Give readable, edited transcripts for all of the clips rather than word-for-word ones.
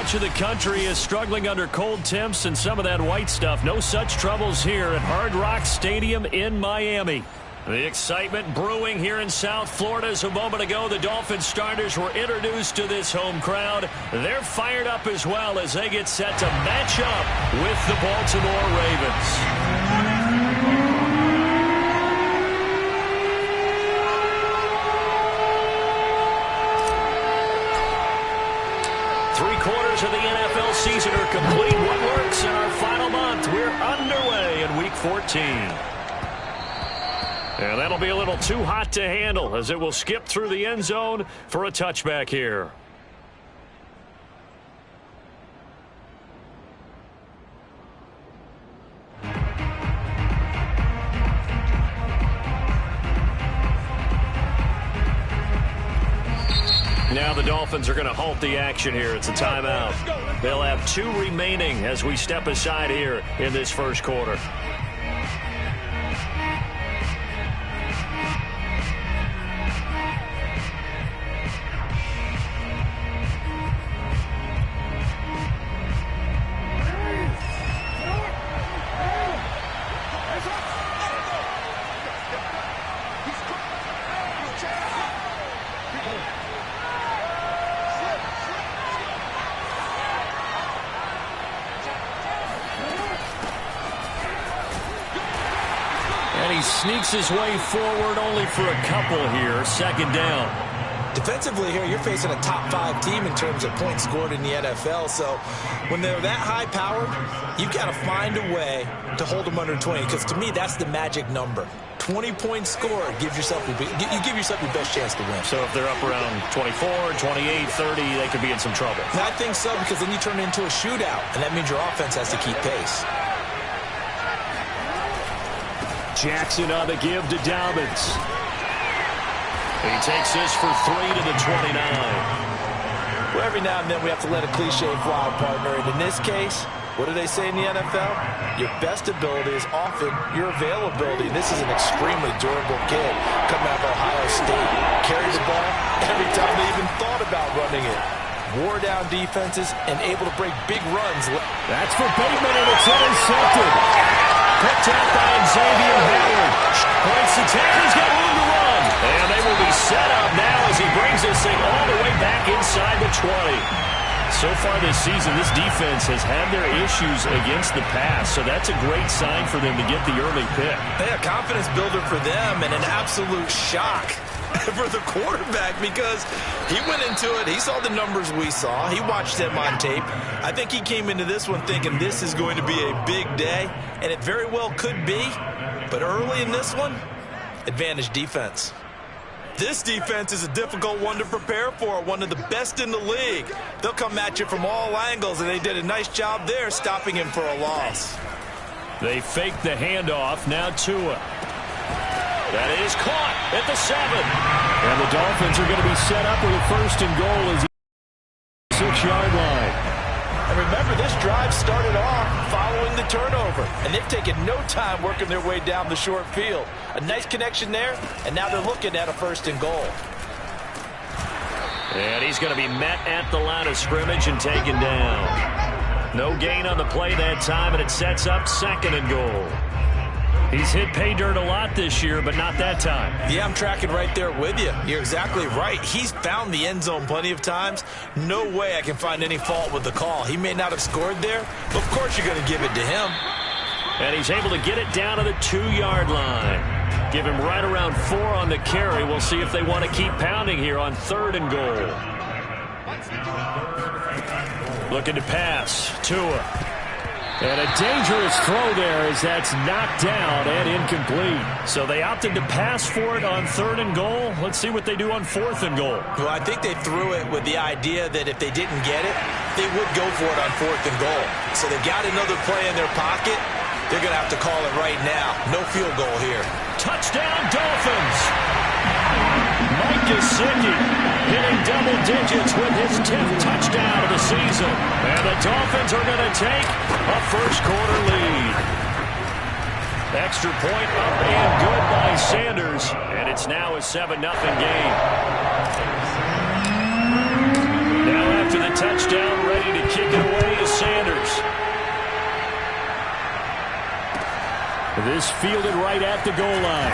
much of the country is struggling under cold temps and some of that white stuff. No such troubles here at Hard Rock Stadium in Miami. The excitement brewing here in South Florida as a moment ago the Dolphins starters were introduced to this home crowd. They're fired up as well as they get set to match up with the Baltimore Ravens. Three-quarters of the NFL season are complete. What works in our final month? We're underway in Week 14. And that'll be a little too hot to handle as it will skip through the end zone for a touchback here. Now the Dolphins are going to halt the action here. It's a timeout. They'll have 2 remaining as we step aside here in this first quarter. And he sneaks his way forward only for a couple here. Second down. Defensively here, you're facing a top 5 team in terms of points scored in the NFL. So when they're that high-powered, you've got to find a way to hold them under 20. Because to me, that's the magic number. 20 points scored, you give yourself your best chance to win. So if they're up around 24, 28, 30, they could be in some trouble. And I think so, because then you turn it into a shootout, and that means your offense has to keep pace. Jackson on the give to Dobbins. He takes this for 3 to the 29. Well, every now and then we have to let a cliche fly, partner. And in this case, what do they say in the NFL? Your best ability is often your availability. This is an extremely durable kid coming out of Ohio State. Carried the ball every time they even thought about running it. Wore down defenses and able to break big runs. That's for Bateman, and it's intercepted. Picked out by Xavier Howard. Points the 10. He's got room to run. And they will be set up now as he brings this thing all the way back inside the 20. So far this season, this defense has had their issues against the pass, so that's a great sign for them to get the early pick. A confidence builder for them and an absolute shock for the quarterback because he went into it. He saw the numbers we saw. He watched them on tape. I think he came into this one thinking this is going to be a big day, and it very well could be. But early in this one, advantage defense. This defense is a difficult one to prepare for, one of the best in the league. They'll come at you from all angles, and they did a nice job there stopping him for a loss. They fake the handoff. Now Tua. That is caught at the 7. And the Dolphins are going to be set up with a 1st and goal as the 6-yard line. And remember, this drive started off following the turnover. And they've taken no time working their way down the short field. A nice connection there, and now they're looking at a 1st and goal. And he's going to be met at the line of scrimmage and taken down. No gain on the play that time, and it sets up 2nd and goal. He's hit pay dirt a lot this year, but not that time. Yeah, I'm tracking right there with you. You're exactly right. He's found the end zone plenty of times. No way I can find any fault with the call. He may not have scored there, but of course you're going to give it to him. And he's able to get it down to the 2-yard line. Give him right around 4 on the carry. We'll see if they want to keep pounding here on 3rd and goal. Looking to pass. Tua. And a dangerous throw there as that's knocked down and incomplete. So they opted to pass for it on 3rd and goal. Let's see what they do on 4th and goal. Well, I think they threw it with the idea that if they didn't get it, they would go for it on 4th and goal. So they've got another play in their pocket. They're going to have to call it right now. No field goal here. Touchdown, Dolphins! Mike Gesicki hitting double digits with his 10th touchdown of the season. And the Dolphins are going to take a first-quarter lead. Extra point up and good by Sanders. And it's now a 7-0 game. Now after the touchdown, ready to kick This fielded right at the goal line.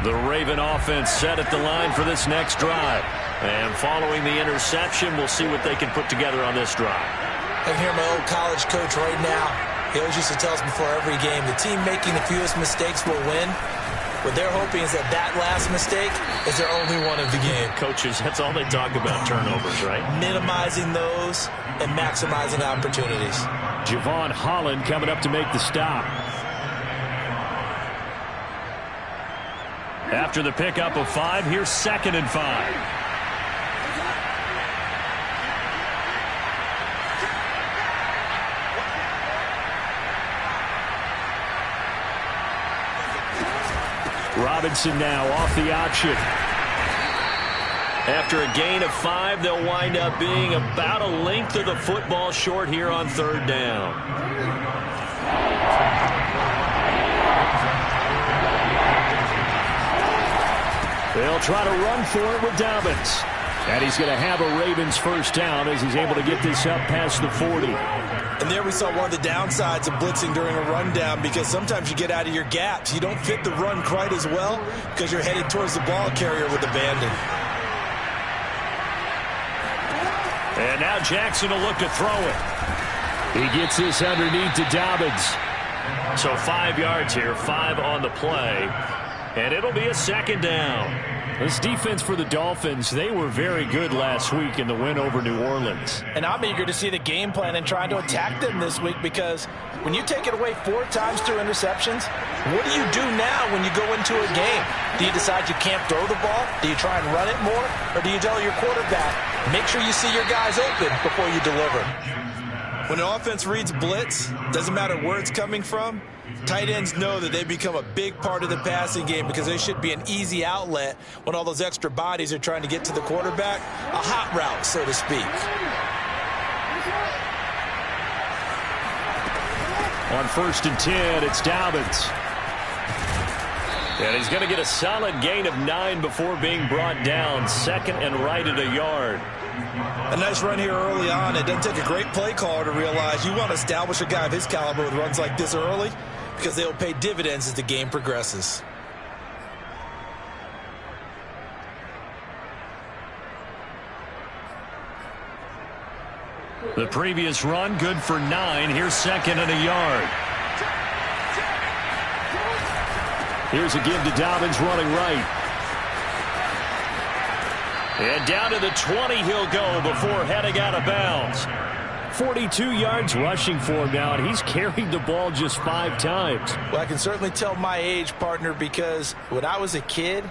The Raven offense set at the line for this next drive. And following the interception, we'll see what they can put together on this drive. I can hear my old college coach right now. He always used to tell us before every game, the team making the fewest mistakes will win. What they're hoping is that that last mistake is their only one of the game. Coaches, that's all they talk about, turnovers, right? Minimizing those and maximizing opportunities. Javon Holland coming up to make the stop. After the pickup of 5, here's 2nd and 5. Robinson now off the option. After a gain of 5, they'll wind up being about a length of the football short here on 3rd down. They'll try to run for it with Dobbins. And he's going to have a Ravens first down as he's able to get this up past the 40. And there we saw one of the downsides of blitzing during a rundown, because sometimes you get out of your gaps. You don't fit the run quite as well because you're headed towards the ball carrier with abandon. And now Jackson will look to throw it. He gets this underneath to Dobbins. So 5 yards here, 5 on the play. And it'll be a 2nd down. This defense for the Dolphins, they were very good last week in the win over New Orleans. And I'm eager to see the game plan and trying to attack them this week, because when you take it away 4 times through interceptions, what do you do now when you go into a game? Do you decide you can't throw the ball? Do you try and run it more? Or do you tell your quarterback, make sure you see your guys open before you deliver? When an offense reads blitz, doesn't matter where it's coming from, tight ends know that they become a big part of the passing game, because they should be an easy outlet when all those extra bodies are trying to get to the quarterback. A hot route, so to speak. On 1st and 10, it's Dobbins. And he's going to get a solid gain of 9 before being brought down. 2nd and right at a yard. A nice run here early on. It doesn't take a great play caller to realize you want to establish a guy of his caliber with runs like this early, because they'll pay dividends as the game progresses. The previous run, good for 9. Here's 2nd and a yard. Here's a give to Dobbins running right. And down to the 20 he'll go before heading out of bounds. 42 yards rushing for him now, and he's carried the ball just 5 times. Well, I can certainly tell my age, partner, because when I was a kid,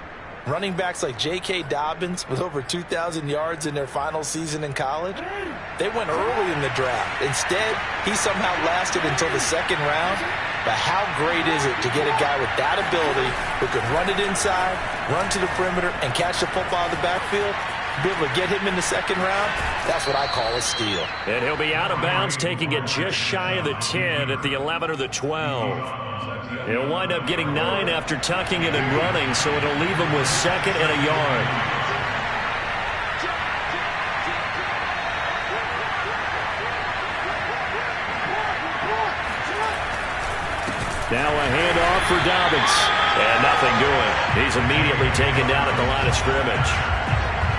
running backs like J.K. Dobbins with over 2,000 yards in their final season in college, they went early in the draft. Instead, he somehow lasted until the 2nd round. But how great is it to get a guy with that ability who can run it inside, run to the perimeter, and catch the football in the backfield? Be able to get him in the 2nd round, that's what I call a steal. And he'll be out of bounds, taking it just shy of the 10 at the 11 or the 12. He'll wind up getting 9 after tucking it and running, so it'll leave him with 2nd and a yard. Now a handoff for Dobbins. And nothing doing. He's immediately taken down at the line of scrimmage.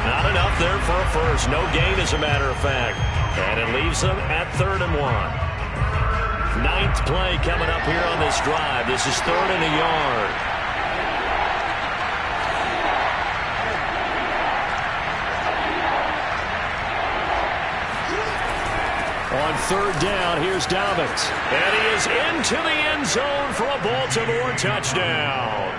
Not enough there for a first. No gain, as a matter of fact. And it leaves them at 3rd and 1. 9th play coming up here on this drive. This is 3rd and a yard. On 3rd down, here's Dobbins. And he is into the end zone for a Baltimore touchdown.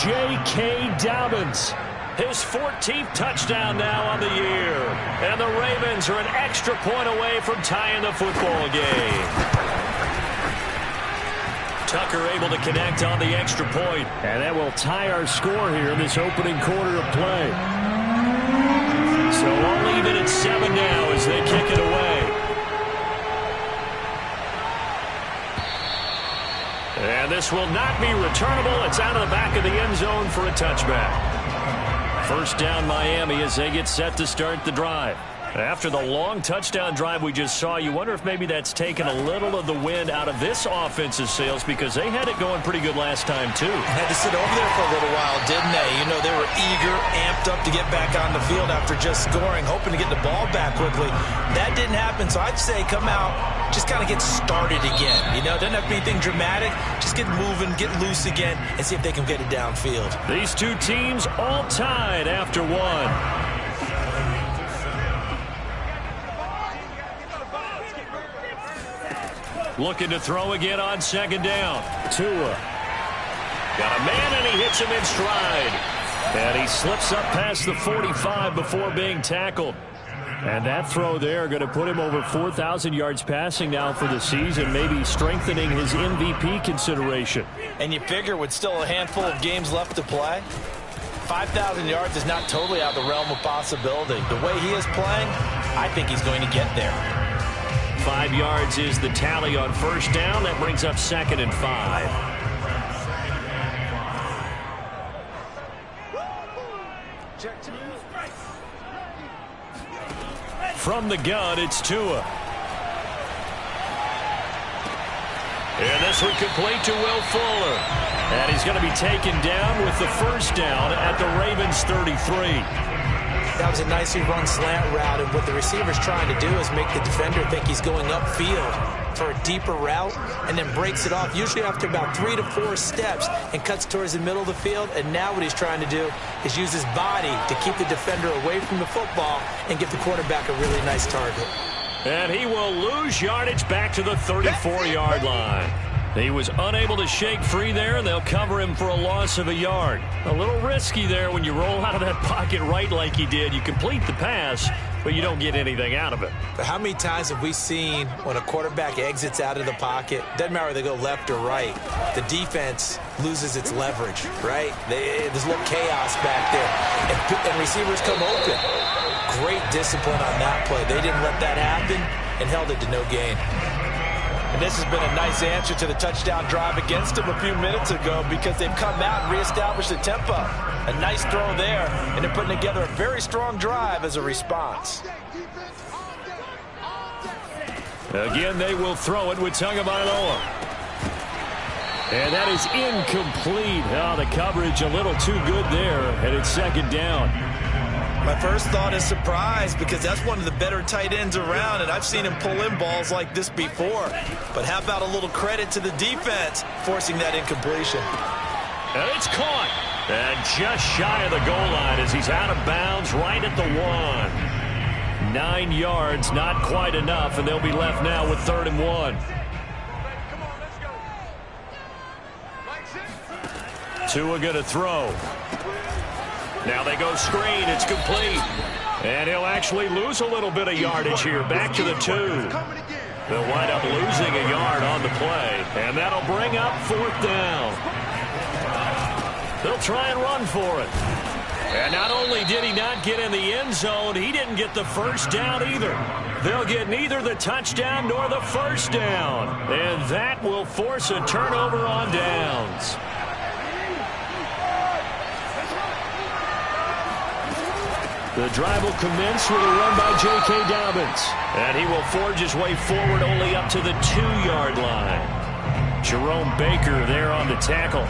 J.K. Dobbins. His 14th touchdown now on the year. And the Ravens are an extra point away from tying the football game. Tucker able to connect on the extra point. And that will tie our score here in this opening quarter of play. So all even at 7 now as they kick it away. this will not be returnable. It's out of the back of the end zone for a touchback. First down Miami as they get set to start the drive. After the long touchdown drive we just saw, you wonder if maybe that's taken a little of the wind out of this offense's sails, because they had it going pretty good last time too. Had to sit over there for a little while, didn't they? You know, they were eager, amped up to get back on the field after just scoring, hoping to get the ball back quickly. That didn't happen, so I'd say come out, just kind of get started again. You know, doesn't have to be anything dramatic. Just get moving, get loose again, and see if they can get it downfield. These two teams all tied after one. Looking to throw again on second down. Tua. Got a man, and he hits him in stride. And he slips up past the 45 before being tackled. And that throw there going to put him over 4,000 yards passing now for the season, maybe strengthening his MVP consideration. And you figure with still a handful of games left to play, 5,000 yards is not totally out of the realm of possibility. The way he is playing, I think he's going to get there. 5 yards is the tally on first down. That brings up 2nd and 5. From the gun, it's Tua. And this one complete to Will Fuller. And he's going to be taken down with the first down at the Ravens 33. That was a nicely run slant route, and what the receiver's trying to do is make the defender think he's going upfield for a deeper route, and then breaks it off, usually after about 3 to 4 steps, and cuts towards the middle of the field. And now what he's trying to do is use his body to keep the defender away from the football and give the quarterback a really nice target. And he will lose yardage back to the 34-yard line. He was unable to shake free there, and they'll cover him for a loss of a yard. A little risky there when you roll out of that pocket right like he did. You complete the pass, but you don't get anything out of it. But how many times have we seen when a quarterback exits out of the pocket, doesn't matter whether they go left or right, the defense loses its leverage, right? There's a little chaos back there, and receivers come open. Great discipline on that play. They didn't let that happen and held it to no gain. And this has been a nice answer to the touchdown drive against them a few minutes ago, because they've come out and reestablished the tempo. A nice throw there, and they're putting together a very strong drive as a response. Again, they will throw it with Tagovailoa. And that is incomplete. Oh, the coverage a little too good there, and it's second down. My first thought is surprise, because that's one of the better tight ends around, and I've seen him pull in balls like this before. But how about a little credit to the defense forcing that incompletion? And it's caught. And just shy of the goal line as he's out of bounds right at the 1. 9 yards, not quite enough, and they'll be left now with 3rd and 1. Tua going to throw. Now they go screen. It's complete. And he'll actually lose a little bit of yardage here. Back to the 2. They'll wind up losing a yard on the play. And that'll bring up 4th down. They'll try and run for it. And not only did he not get in the end zone, he didn't get the first down either. They'll get neither the touchdown nor the first down. And that will force a turnover on downs. The drive will commence with a run by J.K. Dobbins. And he will forge his way forward only up to the 2-yard line. Jerome Baker there on the tackle.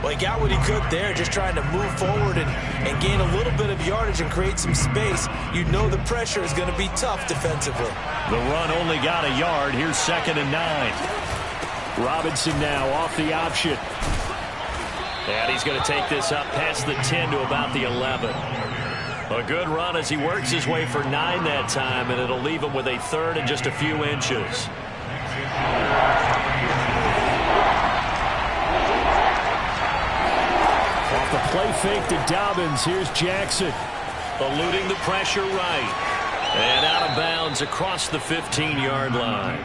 Well, he got what he could there, just trying to move forward and gain a little bit of yardage and create some space. You know the pressure is going to be tough defensively. The run only got a yard. Here's 2nd and 9. Robinson now off the option. And he's going to take this up past the 10 to about the 11. A good run as he works his way for 9 that time, and it'll leave him with a 3rd and just a few inches. Off the play fake to Dobbins. Here's Jackson. Eluding the pressure right. And out of bounds across the 15-yard line.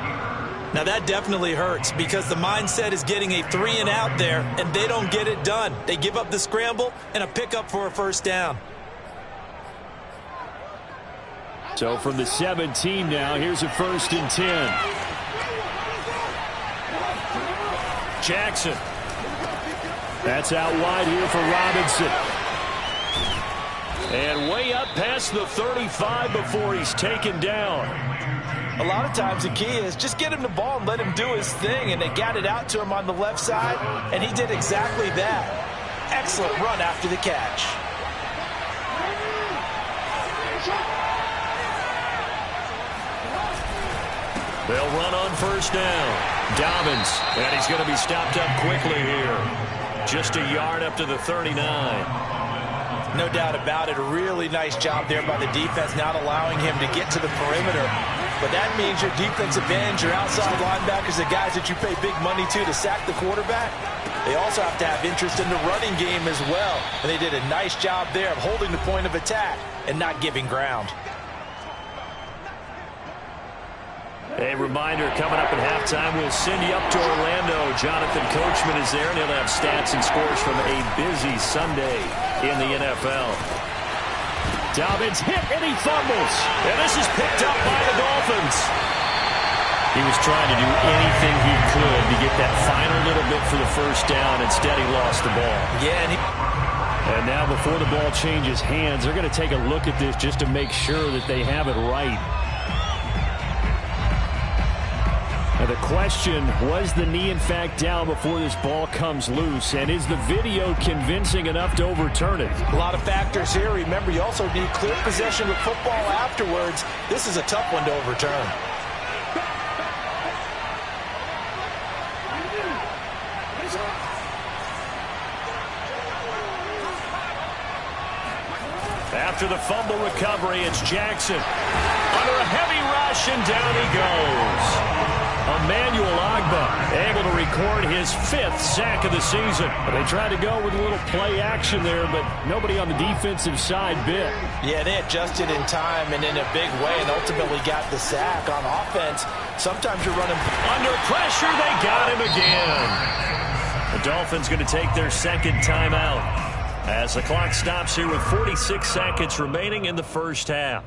Now that definitely hurts, because the mindset is getting a 3-and-out there, and they don't get it done. They give up the scramble and a pickup for a first down. So from the 17 now, here's a 1st and 10. Jackson. That's out wide here for Robinson. And way up past the 35 before he's taken down. A lot of times the key is just get him the ball and let him do his thing, and they got it out to him on the left side, and he did exactly that. Excellent run after the catch. They'll run on first down. Dobbins, and he's going to be stopped up quickly here. Just a yard up to the 39. No doubt about it. A really nice job there by the defense, not allowing him to get to the perimeter. But that means your defensive ends, your outside linebackers, the guys that you pay big money to sack the quarterback, they also have to have interest in the running game as well. And they did a nice job there of holding the point of attack and not giving ground. A reminder, coming up at halftime, we'll send you up to Orlando. Jonathan Coachman is there, and he'll have stats and scores from a busy Sunday in the NFL. Dobbins hit, and he fumbles. And this is picked up by the Dolphins. He was trying to do anything he could to get that final little bit for the first down. Instead, he lost the ball. Yeah, and now before the ball changes hands, they're going to take a look at this just to make sure that they have it right. Now the question, was the knee in fact down before this ball comes loose? And is the video convincing enough to overturn it? A lot of factors here. Remember, you also need clear possession of football afterwards. This is a tough one to overturn. After the fumble recovery, it's Jackson. Under a heavy rush, and down he goes. Emmanuel Ogbah able to record his 5th sack of the season. They tried to go with a little play action there, but nobody on the defensive side bit. Yeah, they adjusted in time and in a big way and ultimately got the sack. On offense, sometimes you're running under pressure. They got him again. The Dolphins going to take their second timeout as the clock stops here with 46 seconds remaining in the first half.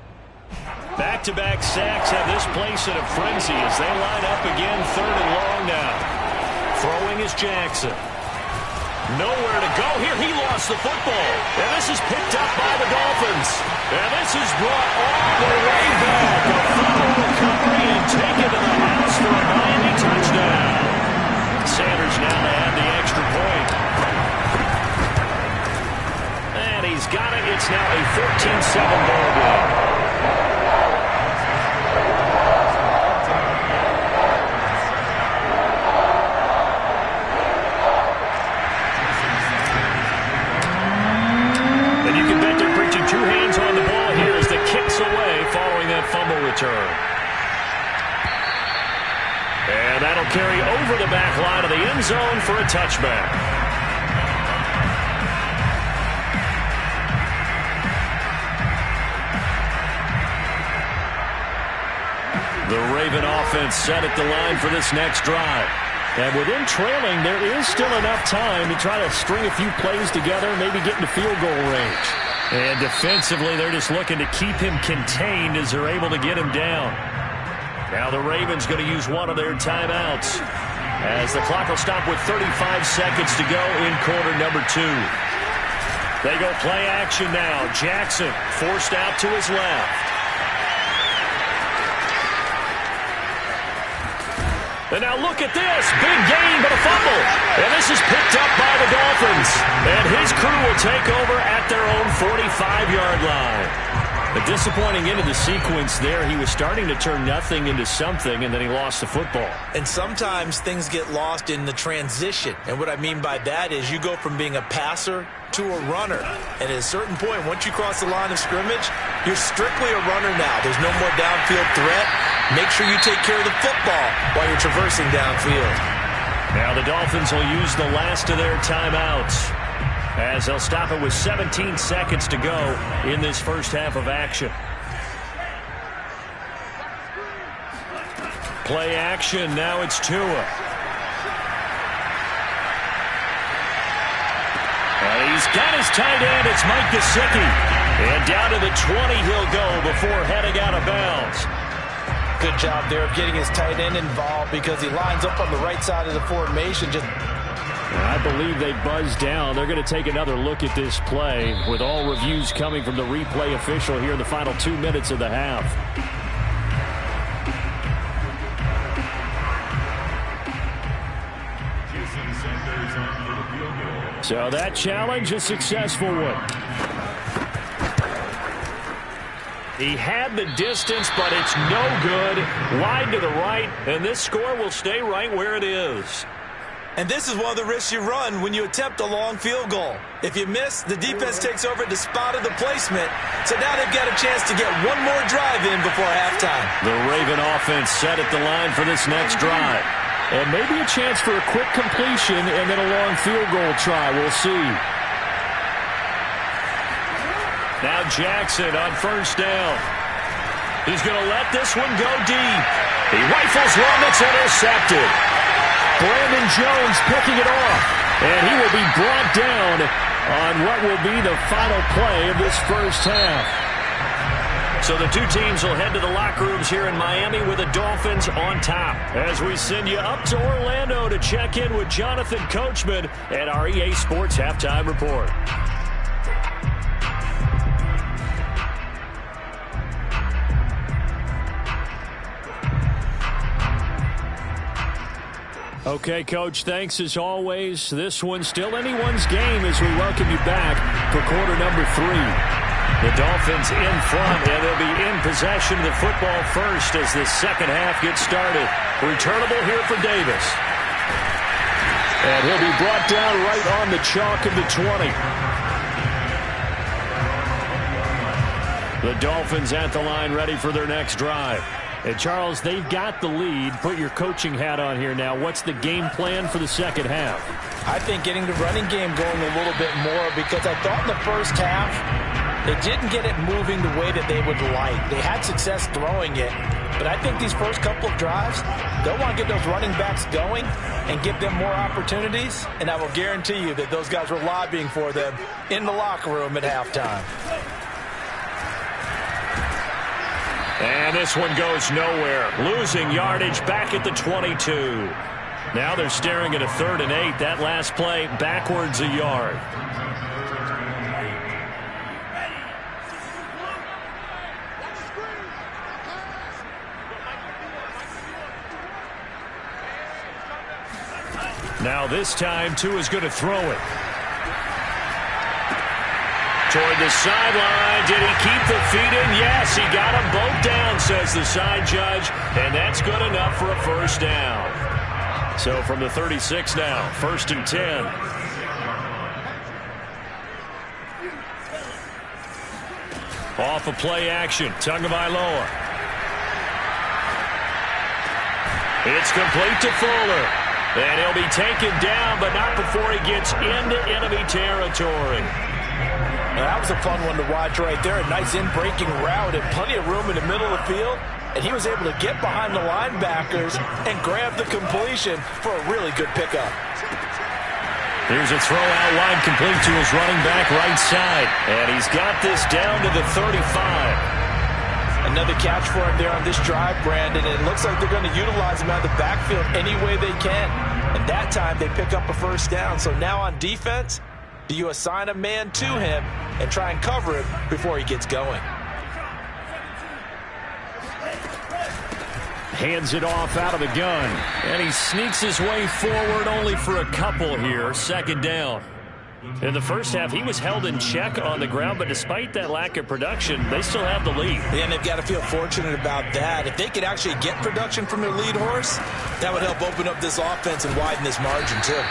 Back-to-back sacks have this place in a frenzy as they line up again, 3rd and long now. Throwing is Jackson. Nowhere to go here. He lost the football. And this is picked up by the Dolphins. And this is brought all the way back. A fumble recovery and taken to the house for a Miami touchdown. Sanders now to add the extra point. And he's got it. It's now a 14-7 ball game. Return. And that'll carry over the back line of the end zone for a touchback. The Raven offense set at the line for this next drive. And with them trailing, there is still enough time to try to string a few plays together, maybe get into field goal range. And defensively, they're just looking to keep him contained as they're able to get him down. Now the Ravens going to use one of their timeouts as the clock will stop with 35 seconds to go in quarter number 2. They go play action now. Jackson forced out to his left. And now look at this. Big gain, but a fumble. And this is picked up by the Dolphins. And his crew will take over at their own 45-yard line. A disappointing end of the sequence there. He was starting to turn nothing into something, and then he lost the football. And sometimes things get lost in the transition. And what I mean by that is you go from being a passer to a runner. And at a certain point, once you cross the line of scrimmage, you're strictly a runner now. There's no more downfield threat. Make sure you take care of the football while you're traversing downfield. Now the Dolphins will use the last of their timeouts as they'll stop it with 17 seconds to go in this first half of action. Play action. Now it's Tua. And he's got his tight end. It's Mike Gesicki. And down to the 20 he'll go before heading out of bounds. Good job there of getting his tight end involved because he lines up on the right side of the formation. I believe they buzzed down. They're going to take another look at this play with all reviews coming from the replay official here in the final 2 minutes of the half. So that challenge, a successful one. He had the distance, but it's no good. Wide to the right, and this score will stay right where it is. And this is one of the risks you run when you attempt a long field goal. If you miss, the defense takes over at the spot of the placement. So now they've got a chance to get one more drive in before halftime. The Raven offense set at the line for this next drive. And maybe a chance for a quick completion and then a long field goal try. We'll see. Now Jackson on first down. He's going to let this one go deep. He rifles one that's intercepted. Brandon Jones picking it off. And he will be brought down on what will be the final play of this first half. So the two teams will head to the locker rooms here in Miami with the Dolphins on top. As we send you up to Orlando to check in with Jonathan Coachman and our EA Sports Halftime Report. Okay, Coach, thanks as always. This one's still anyone's game as we welcome you back for quarter number 3. The Dolphins in front, and they'll be in possession of the football first as the second half gets started. Returnable here for Davis. And he'll be brought down right on the chalk of the 20. The Dolphins at the line ready for their next drive. And Charles, they've got the lead. Put your coaching hat on here now. What's the game plan for the second half? I think getting the running game going a little bit more because I thought in the first half they didn't get it moving the way that they would like. They had success throwing it, but I think these first couple of drives, they'll want to get those running backs going and give them more opportunities, and I will guarantee you that those guys were lobbying for them in the locker room at halftime. And this one goes nowhere. Losing yardage back at the 22. Now they're staring at a 3rd and 8. That last play backwards a yard. Now this time, Tua is going to throw it. Toward the sideline. Did he keep the feet in? Yes, he got them both down, says the side judge. And that's good enough for a first down. So from the 36 now, 1st and 10. Off of play action. Tagovailoa. It's complete to Fuller. And he'll be taken down, but not before he gets into enemy territory. That was a fun one to watch right there. A nice in-breaking route and plenty of room in the middle of the field. And he was able to get behind the linebackers and grab the completion for a really good pickup. Here's a throw out wide complete to his running back right side. And he's got this down to the 35. Another catch for him there on this drive, Brandon. And it looks like they're going to utilize him out of the backfield any way they can. And that time they pick up a first down. So now on defense, do you assign a man to him and try and cover him before he gets going? Hands it off out of the gun. And he sneaks his way forward only for a couple here. 2nd down. In the first half, he was held in check on the ground, but despite that lack of production, they still have the lead. And they've got to feel fortunate about that. If they could actually get production from their lead horse, that would help open up this offense and widen this margin too.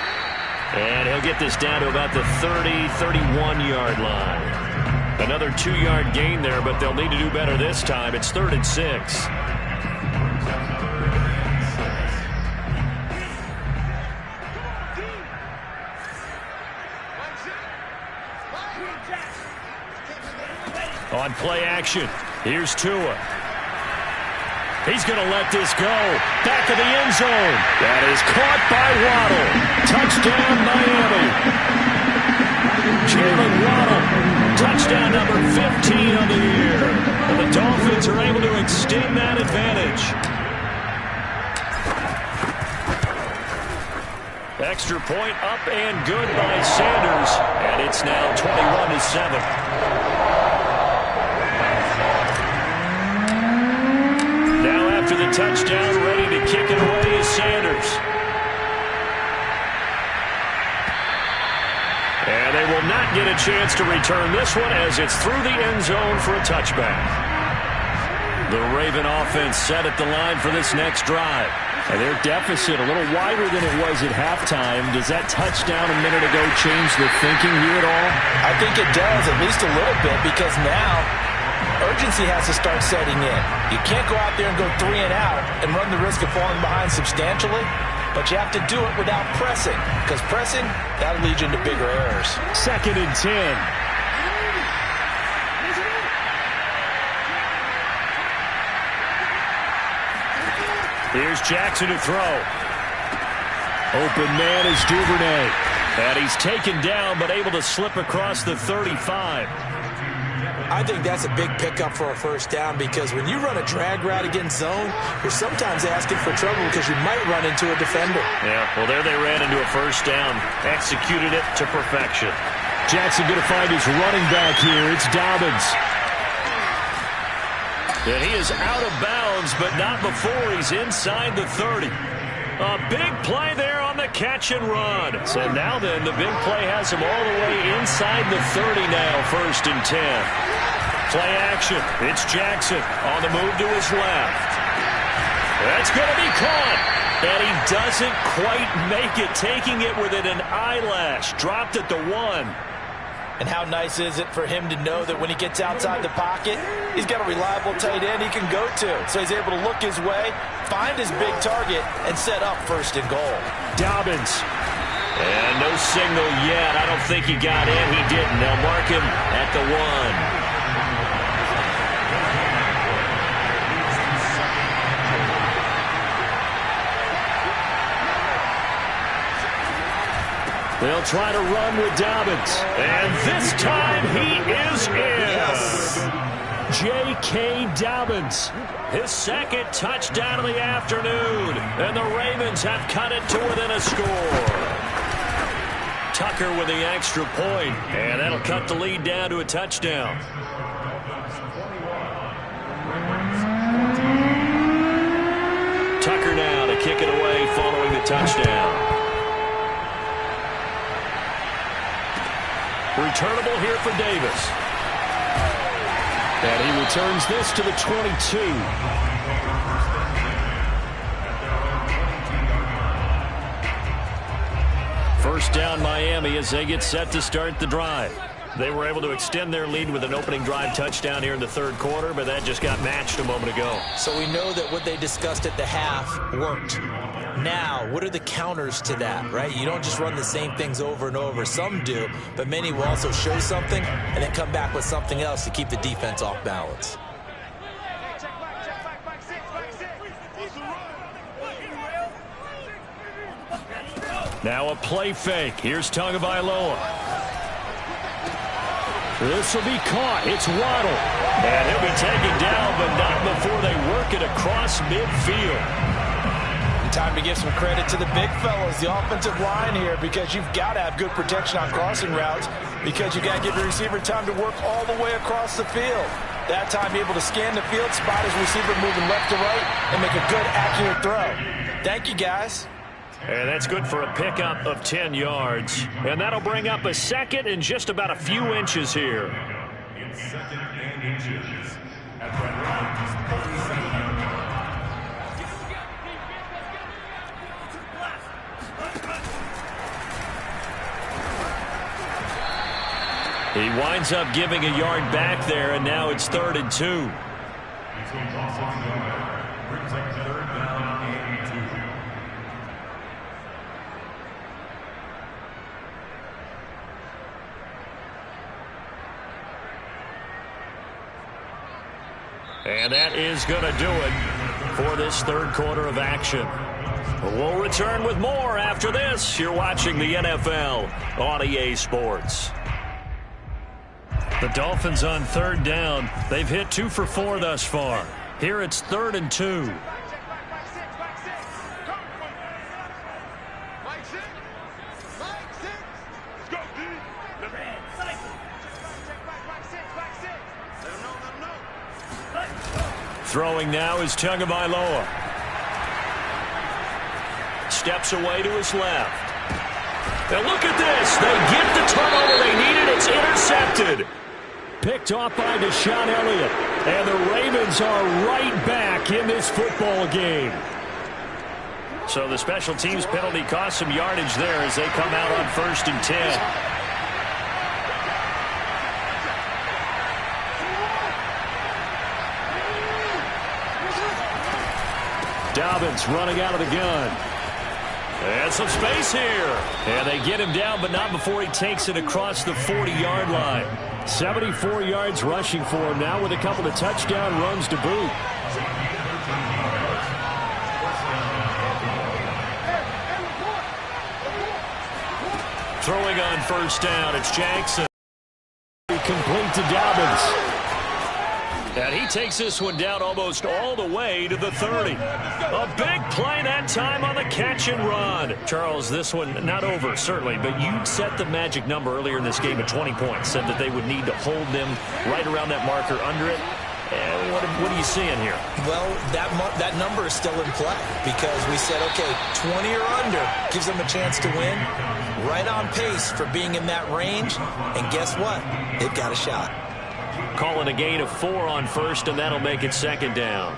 And he'll get this down to about the 30, 31-yard line. Another 2-yard gain there, but they'll need to do better this time. It's 3rd and 6. On play action, here's Tua. He's going to let this go. Back of the end zone. That is caught by Waddle. Touchdown, Miami. Jalen Waddle. Touchdown number 15 on the year. And the Dolphins are able to extend that advantage. Extra point up and good by Sanders. And it's now 21-7. Now after the touchdown, ready to kick it away is Sanders. And they will not get a chance to return this one as it's through the end zone for a touchback. The Raven offense set at the line for this next drive. And their deficit a little wider than it was at halftime. Does that touchdown a minute ago change the thinking here at all? I think it does, at least a little bit, because now urgency has to start setting in. You can't go out there and go 3 and out and run the risk of falling behind substantially. But you have to do it without pressing, because pressing, that'll lead you into bigger errors. 2nd and 10. Here's Jackson to throw. Open man is Duvernay. And he's taken down, but able to slip across the 35. I think that's a big pickup for a first down, because when you run a drag route against zone, you're sometimes asking for trouble because you might run into a defender. Yeah, well, there they ran into a first down. Executed it to perfection. Jackson going to find his running back here. It's Dobbins. And he is out of bounds, but not before he's inside the 30. A big play there on the catch and run. So now then, the big play has him all the way inside the 30 now, 1st and 10. Play action. It's Jackson on the move to his left. That's going to be caught. And he doesn't quite make it, taking it within an eyelash. Dropped at the 1. And how nice is it for him to know that when he gets outside the pocket, he's got a reliable tight end he can go to. So he's able to look his way, find his big target, and set up 1st and goal. Dobbins. And no signal yet. I don't think he got in. He didn't. They'll mark him at the 1. They'll try to run with Dobbins. And this time he is in. Yes. J.K. Dobbins. His 2nd touchdown of the afternoon. And the Ravens have cut it to within a score. Tucker with the extra point. And that'll cut the lead down to a touchdown. Tucker now to kick it away following the touchdown. Returnable here for Davis. And he returns this to the 22. First down Miami as they get set to start the drive. They were able to extend their lead with an opening drive touchdown here in the 3rd quarter, but that just got matched a moment ago. So we know that what they discussed at the half worked. Now, what are the counters to that, right? You don't just run the same things over and over. Some do, but many will also show something and then come back with something else to keep the defense off balance. Now a play fake. Here's Tagovailoa. This will be caught. It's Waddle. And he'll be taken down, but not before they work it across midfield. Time to give some credit to the big fellas, the offensive line here, because you've got to have good protection on crossing routes, because you got to give the receiver time to work all the way across the field. That time, be able to scan the field, spot his receiver moving left to right, and make a good, accurate throw. Thank you, guys. And that's good for a pickup of 10 yards. And that'll bring up a 2nd and just about a few inches here. In 2nd and inches at the line. He winds up giving a yard back there, and now it's 3rd and 2. He's going to toss it together. Brings up 3rd down and 2. And that is going to do it for this 3rd quarter of action. We'll return with more after this. You're watching the NFL on EA Sports. The Dolphins on third down. They've hit 2 for 4 thus far. Here it's 3rd and 2. Throwing now is Tagovailoa. Steps away to his left. Now look at this. They get the turnover they needed. It's intercepted. Picked off by Deshaun Elliott. And the Ravens are right back in this football game. So the special teams penalty cost some yardage there as they come out on 1st and 10. Dobbins running out of the gun. And some space here. And they get him down, but not before he takes it across the 40-yard line. 74 yards rushing for him now with a couple of touchdown runs to boot. Throwing on 1st down, it's Jackson. Complete to Dobbins. And he takes this one down almost all the way to the 30. A big play that time on the catch and run. Charles, this one not over, certainly, but you set the magic number earlier in this game at 20 points. Said that they would need to hold them right around that marker under it. And what are you seeing here? Well, that number is still in play because we said, okay, 20 or under gives them a chance to win. Right on pace for being in that range. And guess what? They've got a shot. Calling a gain of 4 on 1st, and that'll make it 2nd down.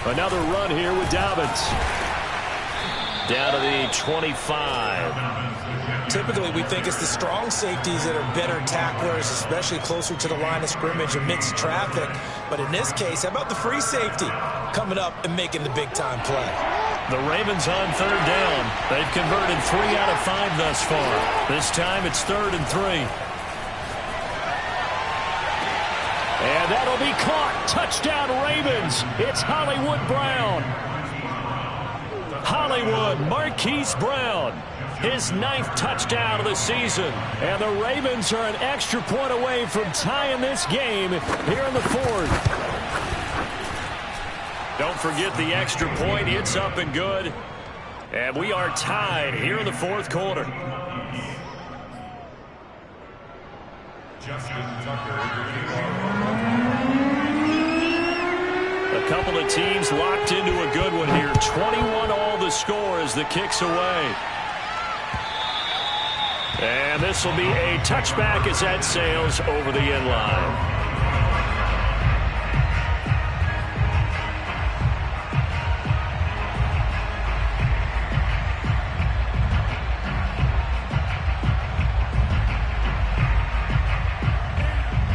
Another run here with Dobbins. Down to the 25. Typically, we think it's the strong safeties that are better tacklers, especially closer to the line of scrimmage amidst traffic. But in this case, how about the free safety coming up and making the big-time play? The Ravens on 3rd down. They've converted 3 out of 5 thus far. This time it's 3rd and 3. And that'll be caught. Touchdown Ravens. It's Hollywood Brown. Hollywood, Marquise Brown. His 9th touchdown of the season. And the Ravens are an extra point away from tying this game here in the 4th. Don't forget the extra point. It's up and good. And we are tied here in the 4th quarter. A couple of teams locked into a good one here. 21 all the score as the kick's away. And this will be a touchback as that sails over the end line.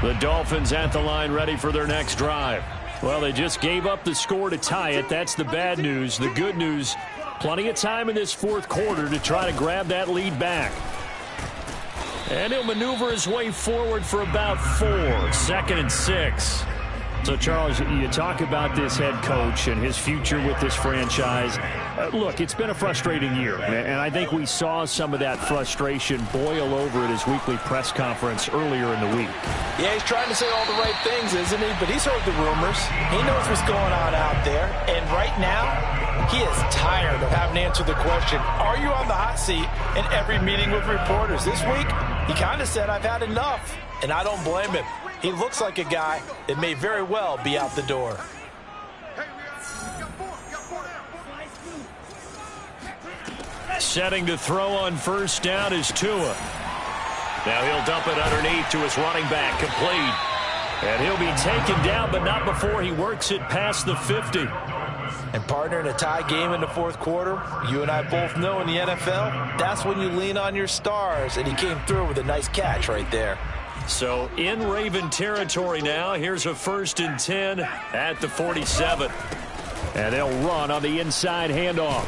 The Dolphins at the line ready for their next drive. Well, they just gave up the score to tie it. That's the bad news. The good news, plenty of time in this 4th quarter to try to grab that lead back. And he'll maneuver his way forward for about 4. 2nd and 6. So, Charles, you talk about this head coach and his future with this franchise. Look, it's been a frustrating year, and I think we saw some of that frustration boil over at his weekly press conference earlier in the week. Yeah, he's trying to say all the right things, isn't he? But he's heard the rumors. He knows what's going on out there. And right now, he is tired of having to answer the question, are you on the hot seat in every meeting with reporters? This week, he kind of said, I've had enough. And I don't blame him. He looks like a guy that may very well be out the door. Setting to throw on 1st down is Tua. Now he'll dump it underneath to his running back, complete. And he'll be taken down, but not before he works it past the 50. And partner, in a tie game in the 4th quarter, you and I both know in the NFL, that's when you lean on your stars. And he came through with a nice catch right there. So in Raven territory now. Here's a 1st and 10 at the 47. And they'll run on the inside handoff.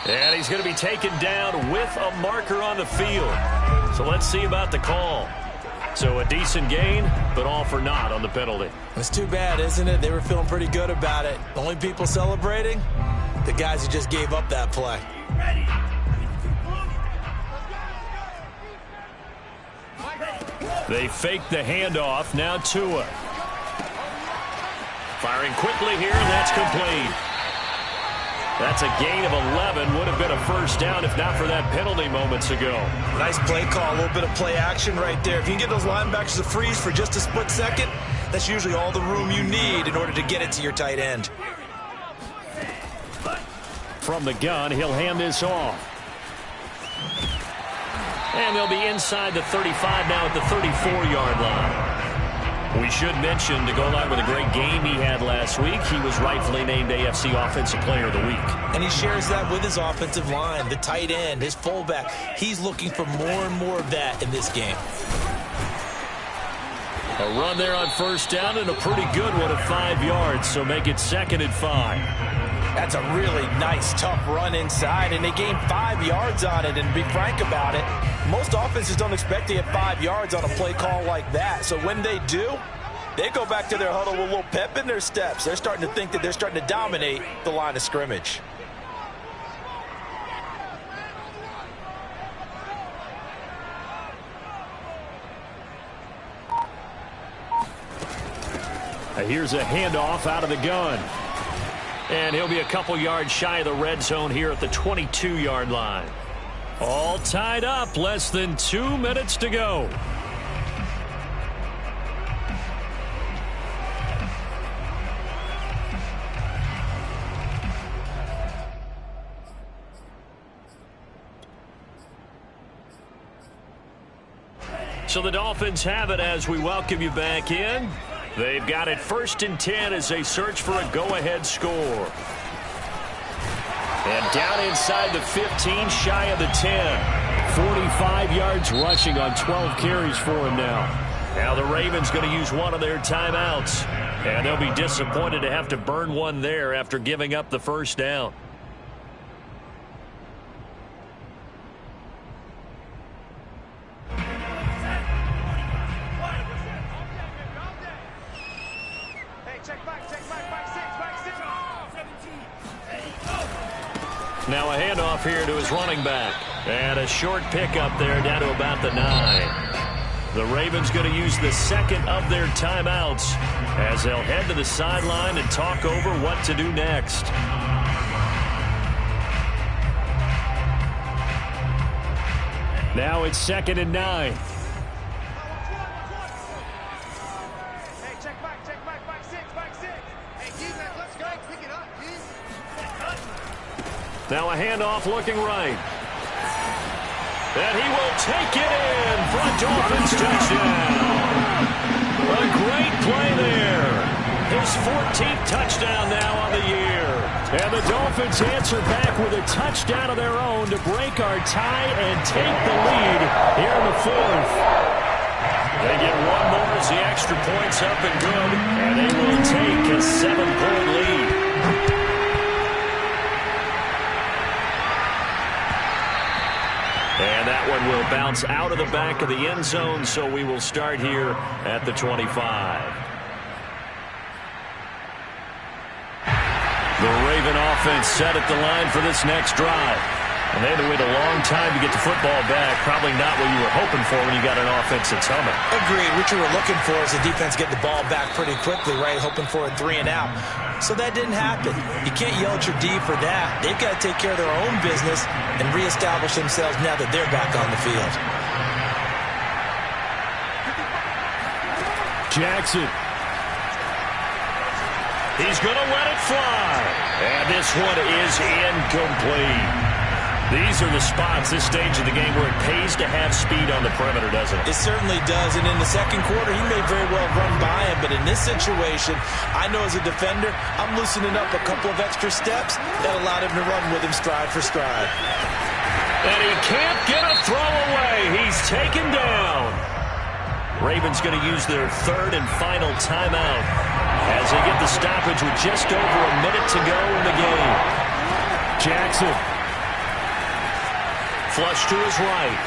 And he's going to be taken down with a marker on the field. So let's see about the call. So a decent gain, but all for naught on the penalty. It's too bad, isn't it? They were feeling pretty good about it. The only people celebrating? The guys who just gave up that play. They fake the handoff. Now Tua. Firing quickly here, and that's complete. That's a gain of 11. Would have been a first down if not for that penalty moments ago. Nice play call, a little bit of play action right there. If you can get those linebackers to freeze for just a split second, that's usually all the room you need in order to get it to your tight end. From the gun, he'll hand this off. And they'll be inside the 35 now at the 34-yard line. We should mention, to go along with a great game he had last week, he was rightfully named AFC Offensive Player of the Week. And he shares that with his offensive line, the tight end, his fullback. He's looking for more and more of that in this game. A run there on first down, and a pretty good one at 5 yards, so make it 2nd and 5. That's a really nice, tough run inside, and they gained 5 yards on it. And to be frank about it, most offenses don't expect to get 5 yards on a play call like that. So when they do, they go back to their huddle with a little pep in their steps. They're starting to think that they're starting to dominate the line of scrimmage. Here's a handoff out of the gun. And he'll be a couple yards shy of the red zone here at the 22-yard line. All tied up, less than 2 minutes to go. So the Dolphins have it as we welcome you back in. They've got it 1st and 10 as they search for a go-ahead score. And down inside the 15, shy of the 10. 45 yards rushing on 12 carries for him now. Now the Ravens going to use one of their timeouts. And they'll be disappointed to have to burn one there after giving up the first down. Now a handoff here to his running back. And a short pickup there down to about the 9. The Ravens going to use the 2nd of their timeouts as they'll head to the sideline and talk over what to do next. Now it's 2nd and 9. Now a handoff looking right. And he will take it in for a Dolphins touchdown. A great play there. His 14th touchdown now on the year. And the Dolphins answer back with a touchdown of their own to break our tie and take the lead here in the 4th. They get one more as the extra point's up and good. And they will take a 7-point lead. And that one will bounce out of the back of the end zone, so we will start here at the 25. The Raven offense set at the line for this next drive. And they had to wait a long time to get the football back. Probably not what you were hoping for when you got an offense that's humming. Agreed. What you were looking for is the defense get the ball back pretty quickly, right? Hoping for a 3 and out. So that didn't happen. You can't yell at your D for that. They've got to take care of their own business and reestablish themselves now that they're back on the field. Jackson. He's going to let it fly. And this one is incomplete. These are the spots, this stage of the game, where it pays to have speed on the perimeter, doesn't it? It certainly does, and in the second quarter, he may very well run by him, but in this situation, I know as a defender, I'm loosening up a couple of extra steps that allowed him to run with him stride for stride. And he can't get a throw away. He's taken down. Ravens going to use their 3rd and final timeout as they get the stoppage with just over a minute to go in the game. Jackson. Flush to his right.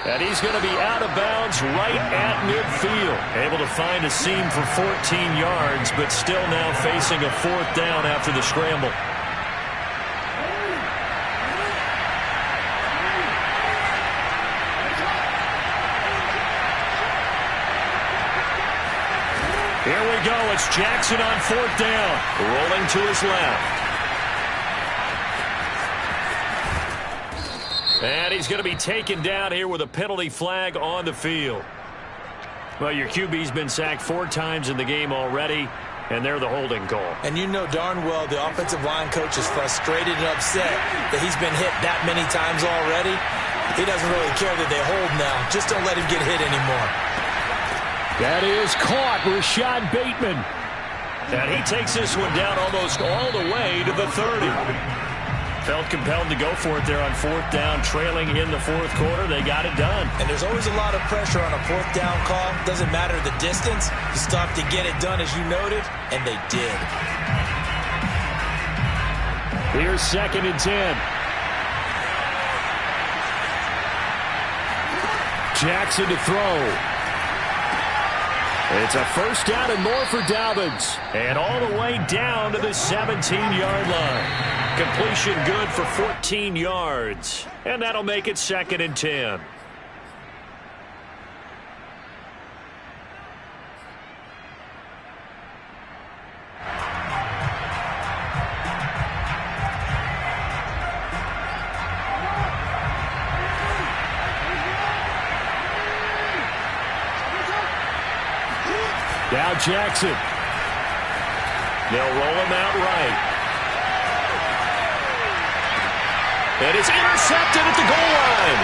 And he's going to be out of bounds right at midfield. Able to find a seam for 14 yards, but still now facing a 4th down after the scramble. Here we go. It's Jackson on 4th down. Rolling to his left. And he's going to be taken down here with a penalty flag on the field. Well, your QB's been sacked 4 times in the game already, and they're the holding call. And you know darn well the offensive line coach is frustrated and upset that he's been hit that many times already. He doesn't really care that they hold now. Just don't let him get hit anymore. That is caught. Rashad Bateman. And he takes this one down almost all the way to the 30. Felt compelled to go for it there on 4th down, trailing in the 4th quarter. They got it done. And there's always a lot of pressure on a 4th down call. Doesn't matter the distance. You stop to get it done, as you noted, and they did. Here's 2nd and 10. Jackson to throw. It's a 1st down and more for Dobbins. And all the way down to the 17-yard line. Completion good for 14 yards. And that'll make it 2nd and 10. Now Jackson. They'll roll him out right. And it's intercepted at the goal line.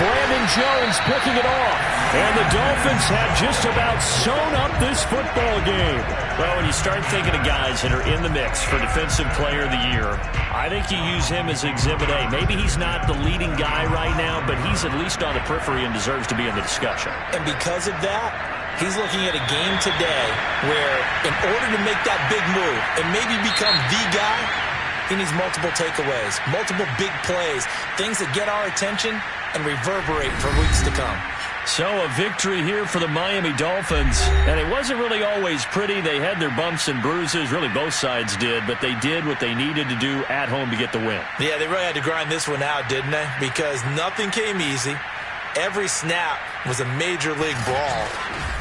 Brandon Jones picking it off. And the Dolphins have just about sewn up this football game. Well, when you start thinking of guys that are in the mix for Defensive Player of the Year, I think you use him as Exhibit A. Maybe he's not the leading guy right now, but he's at least on the periphery and deserves to be in the discussion. And because of that, he's looking at a game today where in order to make that big move and maybe become the guy, he needs multiple takeaways, multiple big plays, things that get our attention and reverberate for weeks to come. So a victory here for the Miami Dolphins. And it wasn't really always pretty. They had their bumps and bruises. Really both sides did. But they did what they needed to do at home to get the win. Yeah, they really had to grind this one out, didn't they? Because nothing came easy. Every snap was a major league brawl.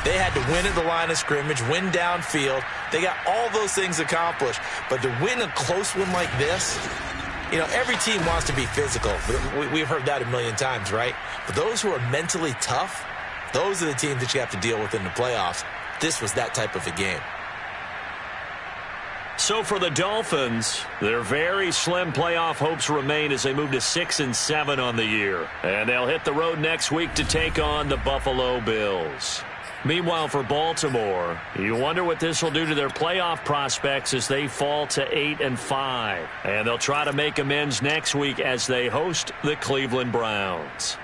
They had to win at the line of scrimmage, win downfield. They got all those things accomplished. But to win a close one like this, you know, every team wants to be physical. We've heard that a million times, right? But those who are mentally tough, those are the teams that you have to deal with in the playoffs. This was that type of a game. So for the Dolphins, their very slim playoff hopes remain as they move to 6-7 on the year. And they'll hit the road next week to take on the Buffalo Bills. Meanwhile, for Baltimore, you wonder what this will do to their playoff prospects as they fall to 8-5. And they'll try to make amends next week as they host the Cleveland Browns.